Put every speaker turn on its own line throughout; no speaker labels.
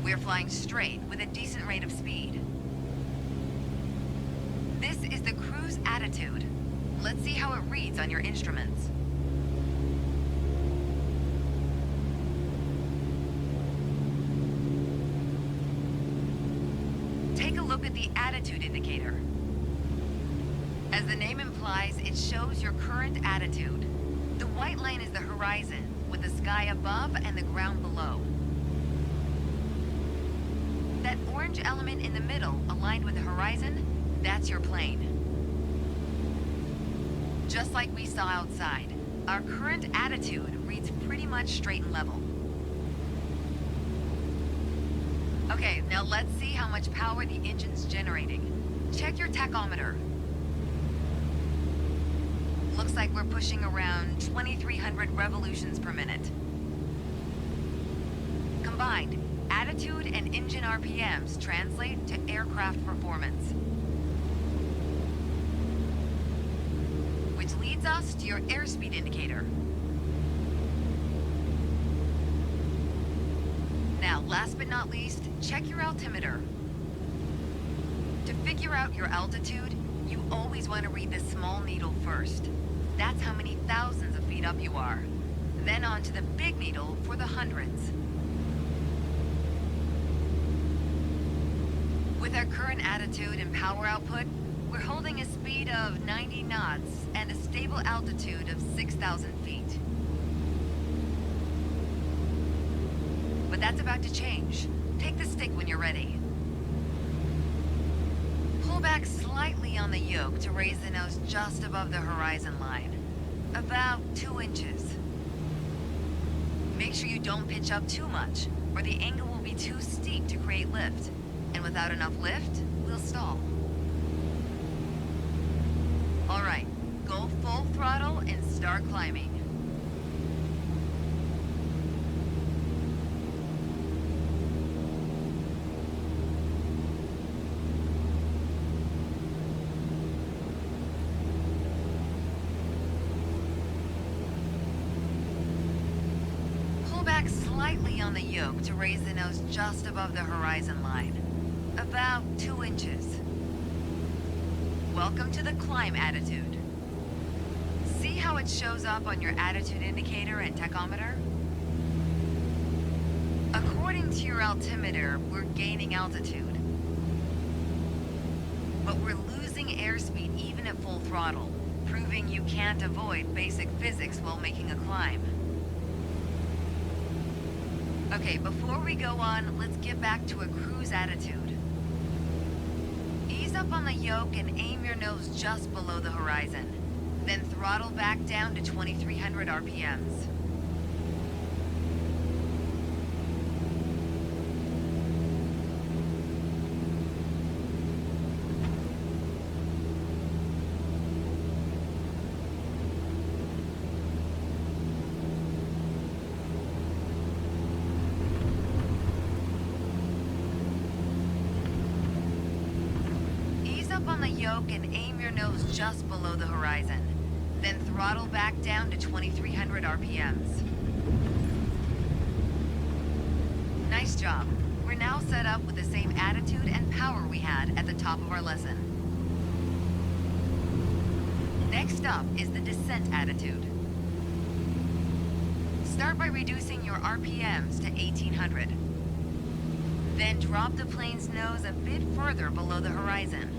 We're flying straight with a decent rate of speed. This is the cruise attitude. Let's see how it reads on your instruments. Take a look at the attitude indicator. As the name implies, it shows your current attitude. The white line is the horizon, with the sky above and the ground below. That orange element in the middle, aligned with the horizon, that's your plane. Just like we saw outside, our current attitude reads pretty much straight and level. Okay, now let's see how much power the engine's generating. Check your tachometer. Looks like we're pushing around 2,300 revolutions per minute. Combined, attitude and engine RPMs translate to aircraft performance. Which leads us to your airspeed indicator. Now, last but not least, check your altimeter. To figure out your altitude, you always want to read the small needle first. That's how many thousands of feet up you are. Then on to the big needle for the hundreds. With our current attitude and power output, we're holding a speed of 90 knots and a stable altitude of 6,000 feet. But that's about to change. Take the stick when you're ready. Pull back slightly on the yoke to raise the nose just above the horizon line. About 2 inches. Make sure you don't pitch up too much, or the angle will be too steep to create lift. And without enough lift, we'll stall. All right, go full throttle and start climbing. Pull back slightly on the yoke to raise the nose just above the horizon line. About 2 inches. Welcome to the climb attitude. See how it shows up on your attitude indicator and tachometer? According to your altimeter, we're gaining altitude. But we're losing airspeed even at full throttle, proving you can't avoid basic physics while making a climb. Okay, before we go on, let's get back to a cruise attitude. Ease up on the yoke and aim your nose just below the horizon. Then throttle back down to 2,300 RPMs. On the yoke and aim your nose just below the horizon. Then throttle back down to 2,300 RPMs. Nice job. We're now set up with the same attitude and power we had at the top of our lesson. Next up is the descent attitude. Start by reducing your RPMs to 1,800. Then drop the plane's nose a bit further below the horizon.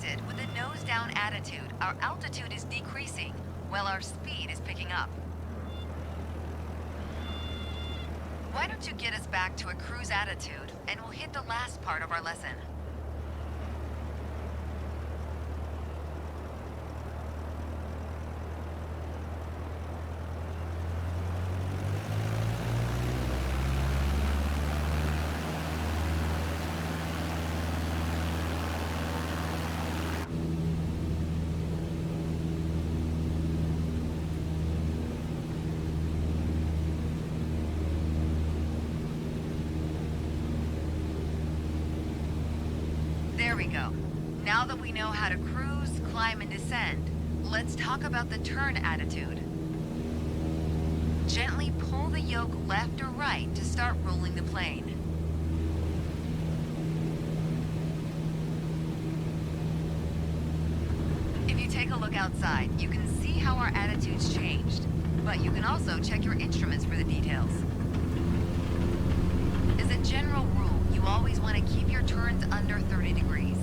expected, with a nose-down attitude, our altitude is decreasing, while our speed is picking up. Why don't you get us back to a cruise attitude, and we'll hit the last part of our lesson. There we go. Now that we know how to cruise, climb, and descend, let's talk about the turn attitude. Gently pull the yoke left or right to start rolling the plane. If you take a look outside, you can see how our attitude's changed, but you can also check your instruments for the details. As a general rule, you always want to keep your turns under 30 degrees.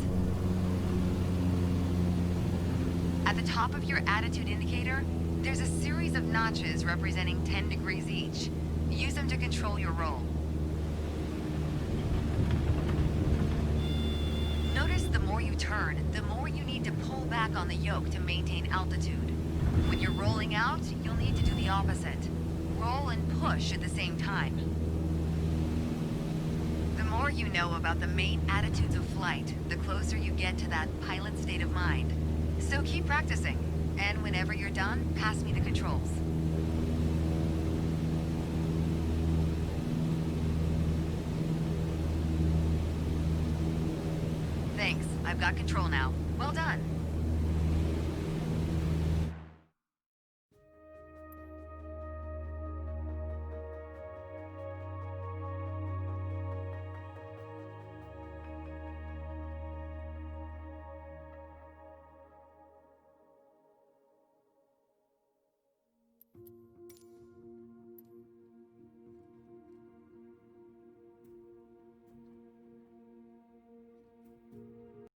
At the top of your attitude indicator, there's a series of notches representing 10 degrees each. Use them to control your roll. Notice the more you turn, the more you need to pull back on the yoke to maintain altitude. When you're rolling out, you'll need to do the opposite. Roll and push at the same time. The more you know about the main attitudes of flight, the closer you get to that pilot state of mind. So keep practicing, and whenever you're done, pass me the controls. Thanks, I've got control now. Well done.